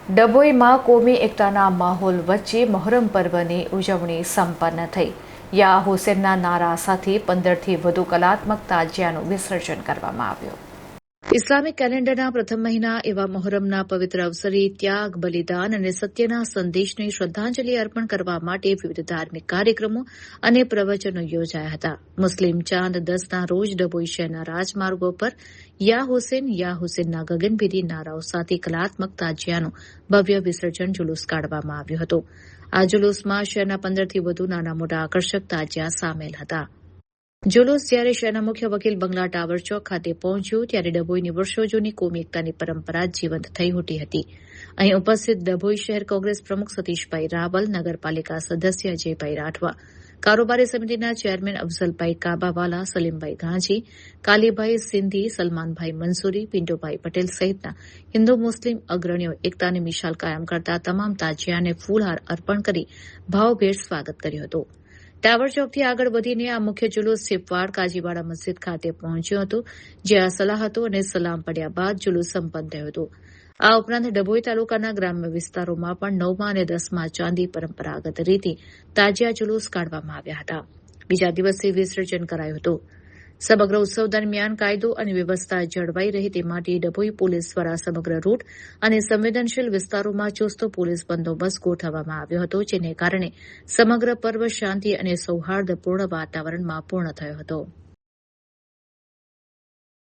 ડભોઈમાં કોમી એકતાના માહોલ વચ્ચે મોહરમ પર્વની ઉજવણી સંપન્ન થઈ. યા હુસેનના નારા સાથે 15થી વધુ કલાત્મક તાજિયાનું વિસર્જન કરવામાં આવ્યું. ઇસ્લામિક કેલેન્ડરના પ્રથમ મહિના એવા મોહરમના પવિત્ર અવસરે ત્યાગ, બલિદાન અને સત્યના સંદેશને શ્રદ્ધાંજલિ અર્પણ કરવા માટે વિવિધ ધાર્મિક કાર્યક્રમો અને પ્રવચનો યોજાયા હતા. મુસ્લિમ ચાંદ 10ના રોજ ડભોઈ શહેરના રાજમાર્ગો પર યા હુસેનના ગગનભેદી નારાઓ સાથે કલાત્મક તાજિયાનું ભવ્ય વિસર્જન જુલુસ કાઢવામાં આવ્યું હતું. આ જુલુસમાં શહેરના 15થી વધુ નાના મોટા આકર્ષક તાજિયા સામેલ હતા. જુલુસ જ્યારે શહેરના મુખ્ય વકીલ બંગલા ટાવર ચોક ખાતે પહોંચ્યું ત્યારે ડભોઈની વર્ષો જૂની કોમી એકતાની પરંપરા જીવંત થઈ ઉઠી હતી. અહીં ઉપસ્થિત ડભોઈ શહેર કોંગ્રેસ પ્રમુખ સતીશભાઈ રાવલ, નગરપાલિકા સદસ્ય અજયભાઈ રાઠવા, કારોબારી સમિતિના ચેરમેન અફઝલભાઈ કાબાવાલા, સલીમભાઈ ગાંજી, કાલીભાઈ સિંધી, સલમાનભાઈ મંસૂરી, પિન્ટુભાઈ પટેલ સહિતના હિન્દુ મુસ્લિમ અગ્રણીઓ એકતાની મિસાલ કાયમ કરતા તમામ તાજિયાને ફૂલહાર અર્પણ કરી ભાવભેર સ્વાગત કર્યું હતું. ટાવર ચોકથી આગળ વધીને આ મુખ્ય જુલુસ સિપવાડ કાજીવાડા મસ્જિદ ખાતે પહોંચ્યું હતું, જ્યાં સલાહતો અને સલામ પડ્યા બાદ જુલુસ સંપન્ન થયું હતું. આ ઉપરાંત ડભોઈ તાલુકાના ગ્રામ્ય વિસ્તારોમાં પણ 9મા અને 10મા ચાંદી પરંપરાગત રીતે તાજિયા જુલુસ કાઢવામાં આવ્યા હતા. બીજા દિવસે વિસર્જન કરાયું હતું. સમગ્ર ઉત્સવ દરમિયાન કાયદો અને વ્યવસ્થા જળવાઈ રહે તે માટે ડભોઈ પોલીસ દ્વારા સમગ્ર રૂટ અને સંવેદનશીલ વિસ્તારોમાં ચુસ્ત પોલીસ બંદોબસ્ત ગોઠવવામાં આવ્યો હતો, જેને કારણે સમગ્ર પર્વ શાંતિ અને સૌહાર્દપૂર્ણ વાતાવરણમાં પૂર્ણ થયો હતો.